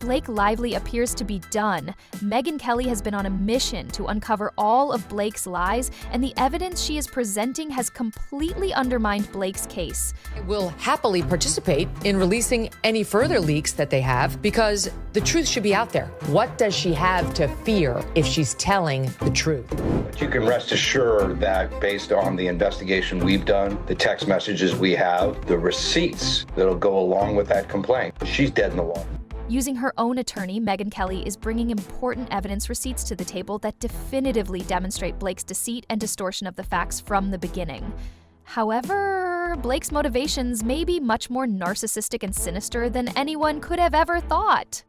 Blake Lively appears to be done. Megyn Kelly has been on a mission to uncover all of Blake's lies, and the evidence she is presenting has completely undermined Blake's case. I will happily participate in releasing any further leaks that they have because the truth should be out there. What does she have to fear if she's telling the truth? But you can rest assured that based on the investigation we've done, the text messages we have, the receipts that'll go along with that complaint, she's dead in the water. Using her own attorney, Megyn Kelly is bringing important evidence receipts to the table that definitively demonstrate Blake's deceit and distortion of the facts from the beginning. However, Blake's motivations may be much more narcissistic and sinister than anyone could have ever thought.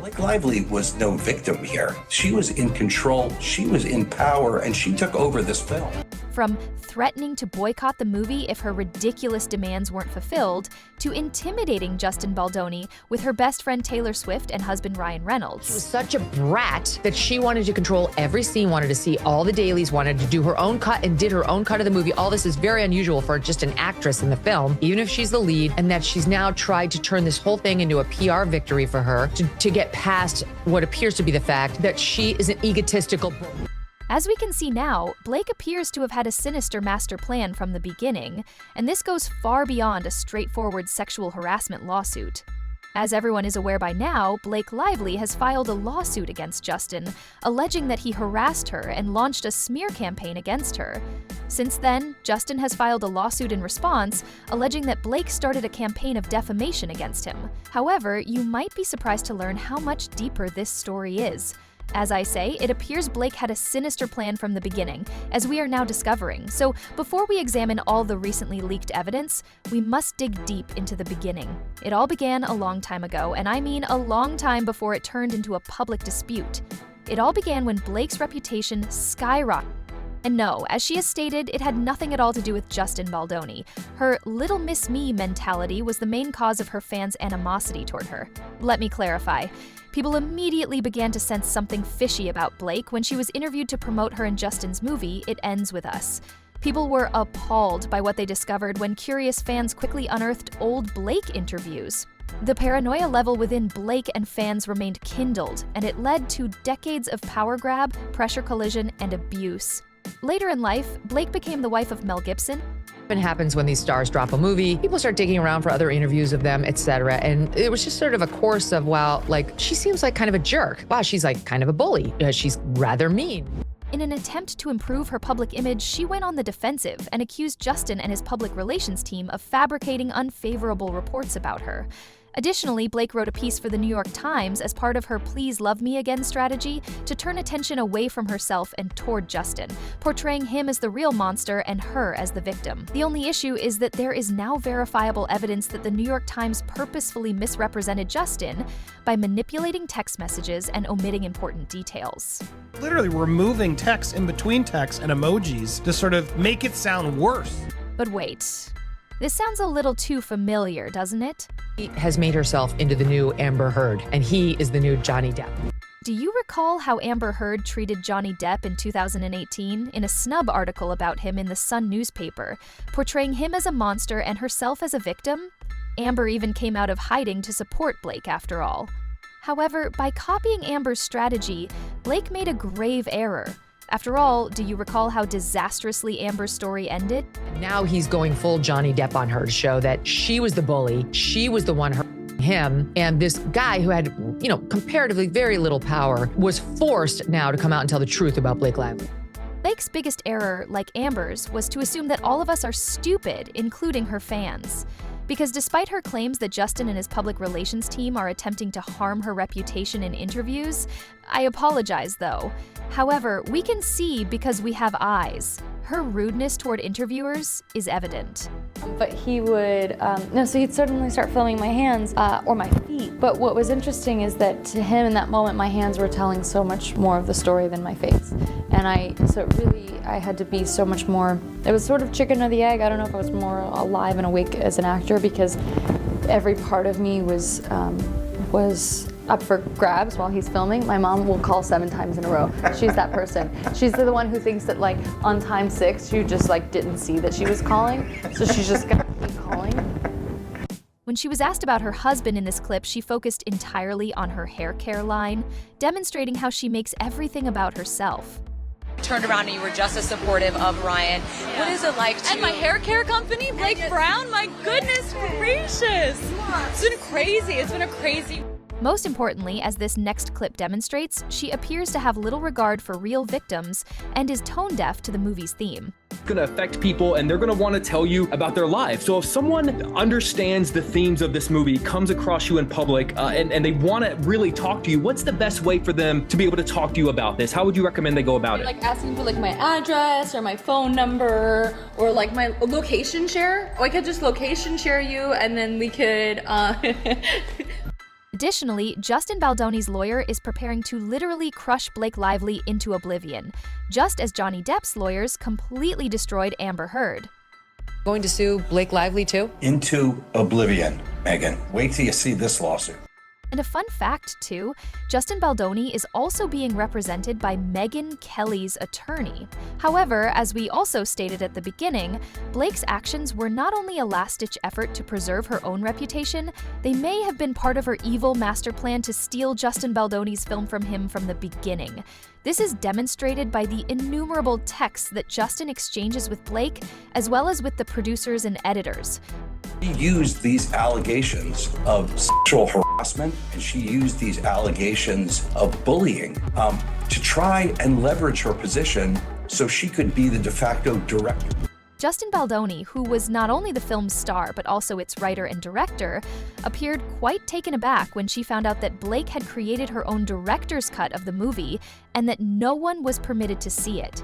Blake Lively was no victim here. She was in control, she was in power, and she took over this film. From threatening to boycott the movie if her ridiculous demands weren't fulfilled, to intimidating Justin Baldoni with her best friend Taylor Swift and husband Ryan Reynolds. She was such a brat that she wanted to control every scene, wanted to see all the dailies, wanted to do her own cut and did her own cut of the movie. All this is very unusual for just an actress in the film, even if she's the lead, and that she's now tried to turn this whole thing into a PR victory for her to get past what appears to be the fact that she is an egotistical. As we can see now, Blake appears to have had a sinister master plan from the beginning, and this goes far beyond a straightforward sexual harassment lawsuit. As everyone is aware by now, Blake Lively has filed a lawsuit against Justin, alleging that he harassed her and launched a smear campaign against her. Since then, Justin has filed a lawsuit in response, alleging that Blake started a campaign of defamation against him. However, you might be surprised to learn how much deeper this story is. As I say, it appears Blake had a sinister plan from the beginning, as we are now discovering. So before we examine all the recently leaked evidence, we must dig deep into the beginning. It all began a long time ago, and I mean a long time before it turned into a public dispute. It all began when Blake's reputation skyrocketed. And no, as she has stated, it had nothing at all to do with Justin Baldoni. Her little miss me mentality was the main cause of her fans' animosity toward her. Let me clarify. People immediately began to sense something fishy about Blake when she was interviewed to promote her and Justin's movie, It Ends With Us. People were appalled by what they discovered when curious fans quickly unearthed old Blake interviews. The paranoia level within Blake and fans remained kindled, and it led to decades of power grab, pressure collision, and abuse. Later in life, Blake became the wife of Mel Gibson. What happens when these stars drop a movie? People start digging around for other interviews of them, etc. And it was just sort of a course of, wow, like, she seems like kind of a jerk. Wow, she's like kind of a bully. She's rather mean. In an attempt to improve her public image, she went on the defensive and accused Justin and his public relations team of fabricating unfavorable reports about her. Additionally, Blake wrote a piece for the New York Times as part of her Please Love Me Again strategy to turn attention away from herself and toward Justin, portraying him as the real monster and her as the victim. The only issue is that there is now verifiable evidence that the New York Times purposefully misrepresented Justin by manipulating text messages and omitting important details. Literally removing text in between text and emojis to sort of make it sound worse. But wait. This sounds a little too familiar, doesn't it? She has made herself into the new Amber Heard, and he is the new Johnny Depp. Do you recall how Amber Heard treated Johnny Depp in 2018 in a snub article about him in the Sun newspaper, portraying him as a monster and herself as a victim? Amber even came out of hiding to support Blake after all. However, by copying Amber's strategy, Blake made a grave error. After all, do you recall how disastrously Amber's story ended? Now he's going full Johnny Depp on her to show that she was the bully, she was the one hurting him, and this guy who had, comparatively very little power was forced now to come out and tell the truth about Blake Lively. Blake's biggest error, like Amber's, was to assume that all of us are stupid, including her fans. Because despite her claims that Justin and his public relations team are attempting to harm her reputation in interviews, I apologize though. However, we can see because we have eyes. Her rudeness toward interviewers is evident. But he would, so he'd suddenly start filming my hands or my feet. But what was interesting is that to him in that moment, my hands were telling so much more of the story than my face. And I had to be so much more, it was sort of chicken or the egg. I don't know if I was more alive and awake as an actor because every part of me was up for grabs while he's filming. My mom will call 7 times in a row. She's that person. She's the one who thinks that like on time 6, you just like didn't see that she was calling. So she's just gonna keep calling. When she was asked about her husband in this clip, she focused entirely on her hair care line, demonstrating how she makes everything about herself. Turned around and you were just as supportive of Ryan. Yeah. What is it like to... And my hair care company, Blake Brown, my goodness gracious. It's been crazy. It's been a crazy... Most importantly, as this next clip demonstrates, she appears to have little regard for real victims and is tone deaf to the movie's theme. It's going to affect people and they're going to want to tell you about their lives. So if someone understands the themes of this movie, comes across you in public, and they want to really talk to you, what's the best way for them to be able to talk to you about this? How would you recommend they go about it? Like asking for like my address or my phone number or like my location share. Or I could just location share you and then we could... Additionally, Justin Baldoni's lawyer is preparing to literally crush Blake Lively into oblivion, just as Johnny Depp's lawyers completely destroyed Amber Heard. Going to sue Blake Lively too? Into oblivion, Megyn. Wait till you see this lawsuit. And a fun fact, too, Justin Baldoni is also being represented by Megyn Kelly's attorney. However, as we also stated at the beginning, Blake's actions were not only a last-ditch effort to preserve her own reputation, they may have been part of her evil master plan to steal Justin Baldoni's film from him from the beginning. This is demonstrated by the innumerable texts that Justin exchanges with Blake, as well as with the producers and editors. She used these allegations of sexual harassment and she used these allegations of bullying to try and leverage her position so she could be the de facto director. Justin Baldoni, who was not only the film's star but also its writer and director, appeared quite taken aback when she found out that Blake had created her own director's cut of the movie and that no one was permitted to see it.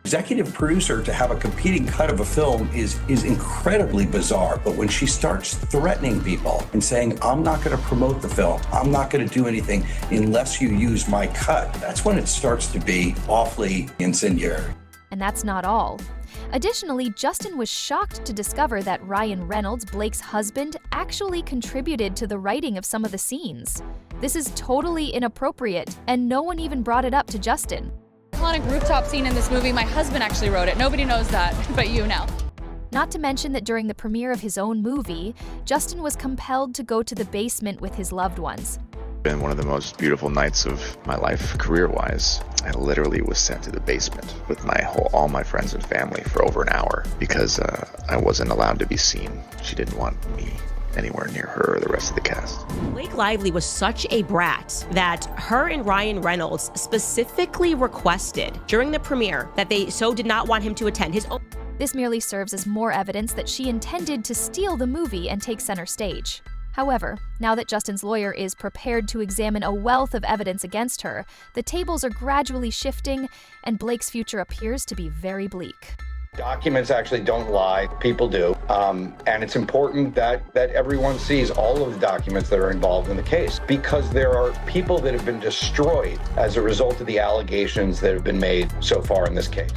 Executive producer to have a competing cut of a film is incredibly bizarre, but when she starts threatening people and saying, I'm not going to promote the film, I'm not going to do anything unless you use my cut, that's when it starts to be awfully incendiary. And that's not all. Additionally, Justin was shocked to discover that Ryan Reynolds, Blake's husband, actually contributed to the writing of some of the scenes. This is totally inappropriate, and no one even brought it up to Justin. Iconic rooftop scene in this movie, my husband actually wrote it. Nobody knows that, but you now. Not to mention that during the premiere of his own movie, Justin was compelled to go to the basement with his loved ones. Been one of the most beautiful nights of my life career-wise. I literally was sent to the basement with all my friends and family for over an hour because I wasn't allowed to be seen. She didn't want me anywhere near her or the rest of the cast. Blake Lively was such a brat that her and Ryan Reynolds specifically requested during the premiere that they did not want him to attend his own. This merely serves as more evidence that she intended to steal the movie and take center stage. However, now that Justin's lawyer is prepared to examine a wealth of evidence against her, the tables are gradually shifting, and Blake's future appears to be very bleak. Documents actually don't lie, people do, and it's important that everyone sees all of the documents that are involved in the case because there are people that have been destroyed as a result of the allegations that have been made so far in this case.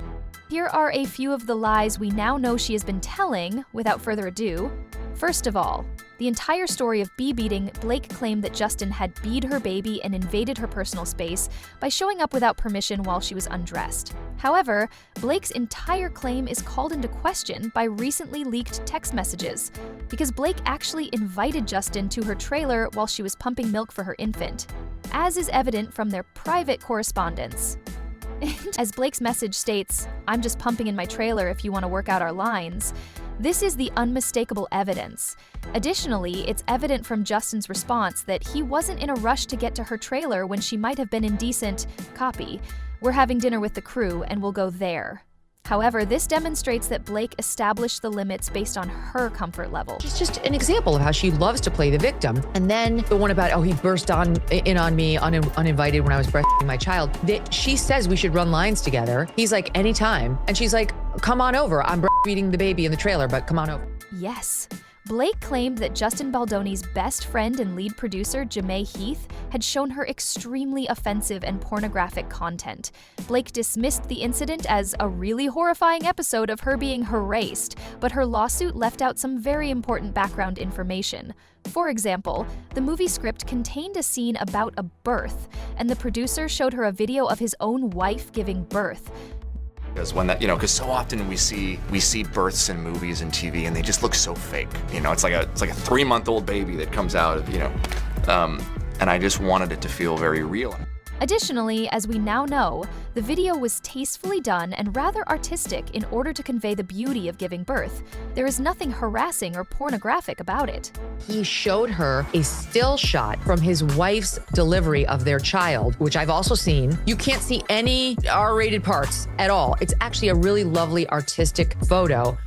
Here are a few of the lies we now know she has been telling, without further ado. First of all, the entire story of bee-beating, Blake claimed that Justin had beat her baby and invaded her personal space by showing up without permission while she was undressed. However, Blake's entire claim is called into question by recently leaked text messages, because Blake actually invited Justin to her trailer while she was pumping milk for her infant, as is evident from their private correspondence. As Blake's message states, "I'm just pumping in my trailer if you want to work out our lines," this is the unmistakable evidence. Additionally, it's evident from Justin's response that he wasn't in a rush to get to her trailer when she might have been indecent. Copy. "We're having dinner with the crew and we'll go there." However, this demonstrates that Blake established the limits based on her comfort level. It's just an example of how she loves to play the victim. And then the one about, he burst in on me uninvited when I was breastfeeding my child. She says we should run lines together. He's like, anytime. And she's like, come on over. I'm breastfeeding the baby in the trailer, but come on over. Yes. Blake claimed that Justin Baldoni's best friend and lead producer, Jemay Heath, had shown her extremely offensive and pornographic content. Blake dismissed the incident as a really horrifying episode of her being harassed, but her lawsuit left out some very important background information. For example, the movie script contained a scene about a birth, and the producer showed her a video of his own wife giving birth. Because when that, because so often we see births in movies and TV and they just look so fake. It's like a 3-month-old baby that comes out of, and I just wanted it to feel very real. Additionally, as we now know, the video was tastefully done and rather artistic in order to convey the beauty of giving birth. There is nothing harassing or pornographic about it. He showed her a still shot from his wife's delivery of their child, which I've also seen. You can't see any R-rated parts at all. It's actually a really lovely artistic photo.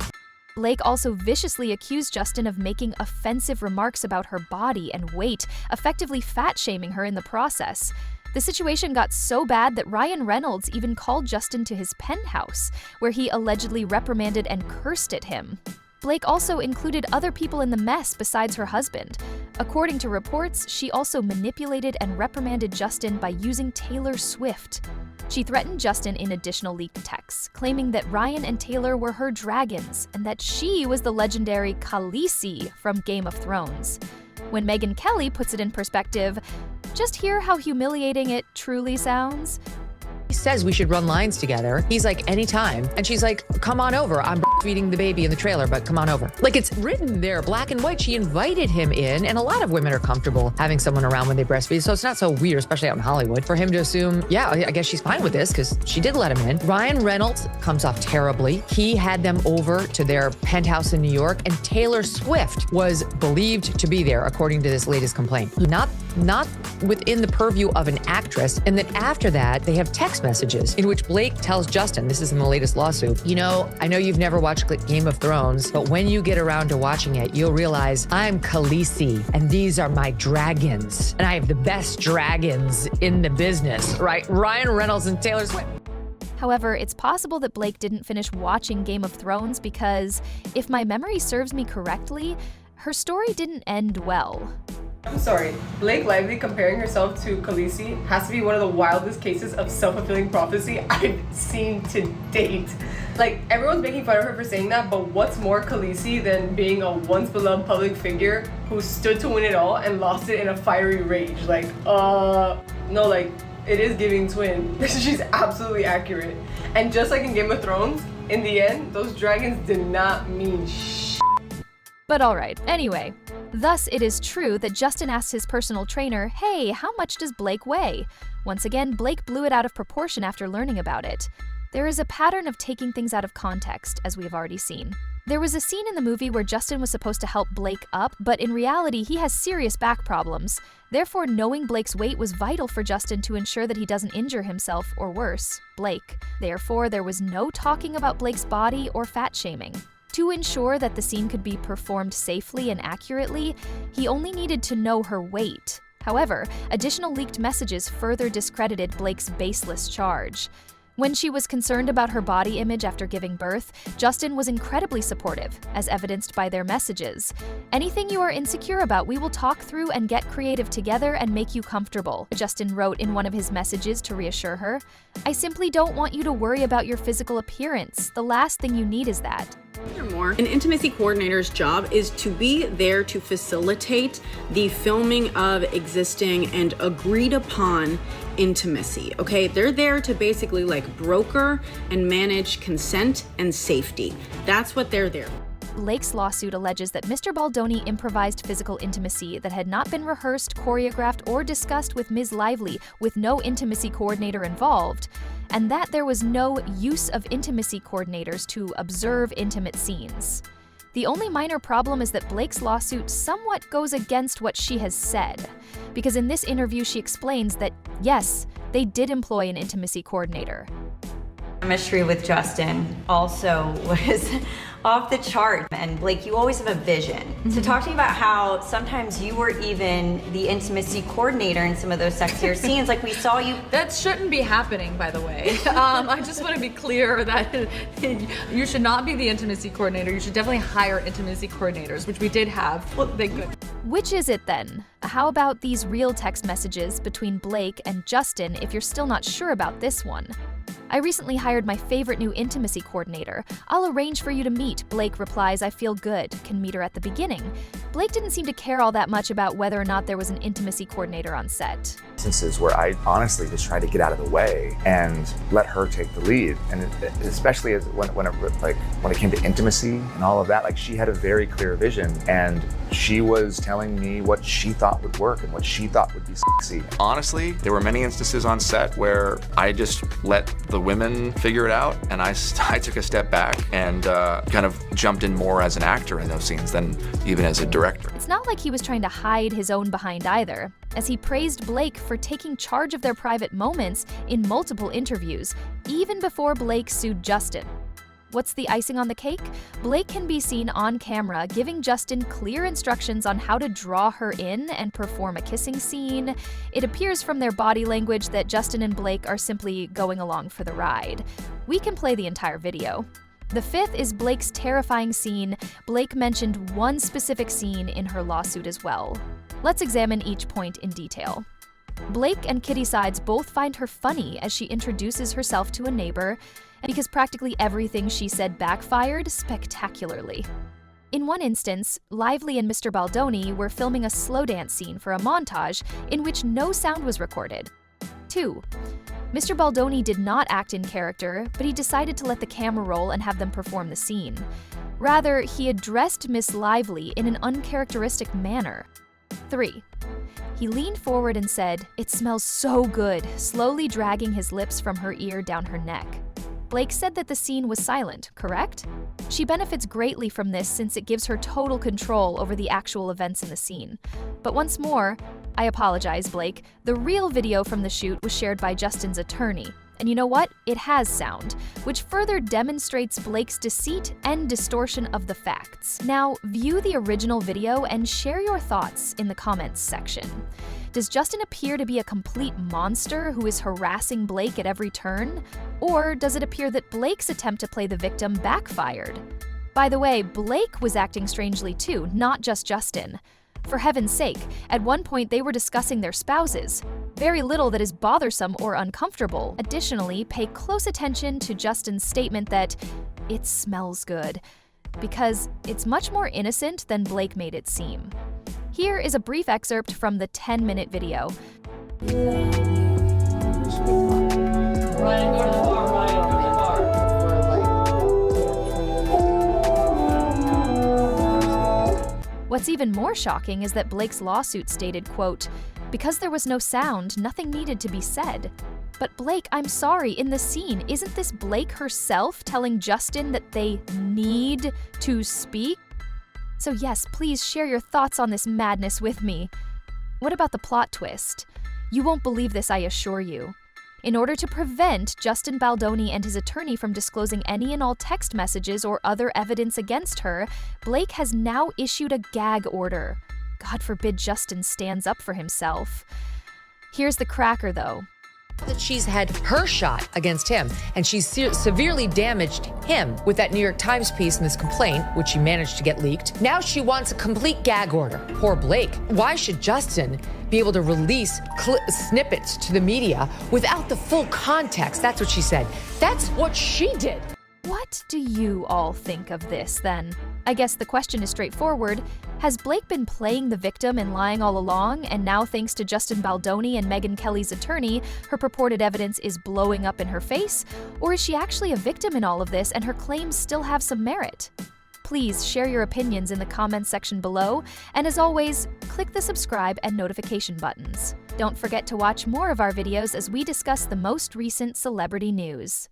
Blake also viciously accused Justin of making offensive remarks about her body and weight, effectively fat-shaming her in the process. The situation got so bad that Ryan Reynolds even called Justin to his penthouse, where he allegedly reprimanded and cursed at him. Blake also included other people in the mess besides her husband. According to reports, she also manipulated and reprimanded Justin by using Taylor Swift. She threatened Justin in additional leaked texts, claiming that Ryan and Taylor were her dragons and that she was the legendary Khaleesi from Game of Thrones. When Megyn Kelly puts it in perspective, just hear how humiliating it truly sounds. He says we should run lines together. He's like, anytime. And she's like, come on over. I'm feeding the baby in the trailer, but come on over. Like, it's written there, black and white. She invited him in, and a lot of women are comfortable having someone around when they breastfeed, so it's not so weird, especially out in Hollywood, for him to assume, yeah, I guess she's fine with this because she did let him in. Ryan Reynolds comes off terribly. He had them over to their penthouse in New York, and Taylor Swift was believed to be there, according to this latest complaint. Not within the purview of an actress, and that after that, they have text messages in which Blake tells Justin, this is in the latest lawsuit, I know you've never watched Game of Thrones, but when you get around to watching it, you'll realize I'm Khaleesi, and these are my dragons, and I have the best dragons in the business, right? Ryan Reynolds and Taylor Swift. However, it's possible that Blake didn't finish watching Game of Thrones because, if my memory serves me correctly, her story didn't end well. I'm sorry, Blake Lively comparing herself to Khaleesi has to be one of the wildest cases of self-fulfilling prophecy I've seen to date. Like, everyone's making fun of her for saying that, but what's more Khaleesi than being a once beloved public figure who stood to win it all and lost it in a fiery rage? It is giving twin. She's absolutely accurate. And just like in Game of Thrones, in the end, those dragons did not mean shit. But alright, anyway. Thus, it is true that Justin asked his personal trainer, hey, how much does Blake weigh? Once again, Blake blew it out of proportion after learning about it. There is a pattern of taking things out of context, as we have already seen. There was a scene in the movie where Justin was supposed to help Blake up, but in reality, he has serious back problems. Therefore, knowing Blake's weight was vital for Justin to ensure that he doesn't injure himself, or worse, Blake. Therefore, there was no talking about Blake's body or fat shaming. To ensure that the scene could be performed safely and accurately, he only needed to know her weight. However, additional leaked messages further discredited Blake's baseless charge. When she was concerned about her body image after giving birth, Justin was incredibly supportive, as evidenced by their messages. Anything you are insecure about, we will talk through and get creative together and make you comfortable, Justin wrote in one of his messages to reassure her. I simply don't want you to worry about your physical appearance. The last thing you need is that. Furthermore, an intimacy coordinator's job is to be there to facilitate the filming of existing and agreed upon intimacy, okay? They're there to basically broker and manage consent and safety. That's what they're there. Blake's lawsuit alleges that Mr. Baldoni improvised physical intimacy that had not been rehearsed, choreographed, or discussed with Ms. Lively, with no intimacy coordinator involved, and that there was no use of intimacy coordinators to observe intimate scenes. The only minor problem is that Blake's lawsuit somewhat goes against what she has said, because in this interview she explains that, yes, they did employ an intimacy coordinator. Chemistry with Justin also was off the chart. And Blake, you always have a vision. Mm-hmm. So talk to me about how sometimes you were even the intimacy coordinator in some of those sexier scenes. Like we saw you. That shouldn't be happening, by the way. I just want to be clear that you should not be the intimacy coordinator. You should definitely hire intimacy coordinators, which we did have. Well, they could. Which is it then? How about these real text messages between Blake and Justin if you're still not sure about this one? I recently hired my favorite new intimacy coordinator. I'll arrange for you to meet. Blake replies, I feel good. Can meet her at the beginning. Blake didn't seem to care all that much about whether or not there was an intimacy coordinator on set. Instances where I honestly just tried to get out of the way and let her take the lead, and especially when it came to intimacy and all of that, like, she had a very clear vision, and she was telling me what she thought would work and what she thought would be sexy. Honestly, there were many instances on set where I just let the women figure it out, and I took a step back and kind of jumped in more as an actor in those scenes than even as a director. It's not like he was trying to hide his own behind either, as he praised Blake for taking charge of their private moments in multiple interviews, even before Blake sued Justin. What's the icing on the cake? Blake can be seen on camera giving Justin clear instructions on how to draw her in and perform a kissing scene. It appears from their body language that Justin and Blake are simply going along for the ride. We can play the entire video. The fifth is Blake's terrifying scene. Blake mentioned one specific scene in her lawsuit as well. Let's examine each point in detail. Blake and Kitty Sides both find her funny as she introduces herself to a neighbor, because practically everything she said backfired spectacularly. In one instance, Lively and Mr. Baldoni were filming a slow dance scene for a montage in which no sound was recorded. 2. Mr. Baldoni did not act in character, but he decided to let the camera roll and have them perform the scene. Rather, he addressed Miss Lively in an uncharacteristic manner. 3. He leaned forward and said, "It smells so good," slowly dragging his lips from her ear down her neck. Blake said that the scene was silent, correct? She benefits greatly from this since it gives her total control over the actual events in the scene. But once more, I apologize, Blake, the real video from the shoot was shared by Justin's attorney. And you know what? It has sound, which further demonstrates Blake's deceit and distortion of the facts. Now, view the original video and share your thoughts in the comments section. Does Justin appear to be a complete monster who is harassing Blake at every turn? Or does it appear that Blake's attempt to play the victim backfired? By the way, Blake was acting strangely too, not just Justin. For heaven's sake, at one point they were discussing their spouses. Very little that is bothersome or uncomfortable. Additionally, pay close attention to Justin's statement that it smells good, because it's much more innocent than Blake made it seem. Here is a brief excerpt from the 10-minute video. Ryan, go to the bar, Ryan, go to the bar. What's even more shocking is that Blake's lawsuit stated, quote, "Because there was no sound, nothing needed to be said." But Blake, I'm sorry, in the scene, isn't this Blake herself telling Justin that they need to speak? So yes, please share your thoughts on this madness with me. What about the plot twist? You won't believe this, I assure you. In order to prevent Justin Baldoni and his attorney from disclosing any and all text messages or other evidence against her, Blake has now issued a gag order. God forbid Justin stands up for himself. Here's the cracker, though. That she's had her shot against him, and she's severely damaged him with that New York Times piece and this complaint, which she managed to get leaked. Now she wants a complete gag order. Poor Blake. Why should Justin be able to release snippets to the media without the full context? That's what she said. That's what she did. What do you all think of this, then? I guess the question is straightforward. Has Blake been playing the victim and lying all along, and now thanks to Justin Baldoni and Megyn Kelly's attorney, her purported evidence is blowing up in her face? Or is she actually a victim in all of this and her claims still have some merit? Please share your opinions in the comments section below, and as always, click the subscribe and notification buttons. Don't forget to watch more of our videos as we discuss the most recent celebrity news.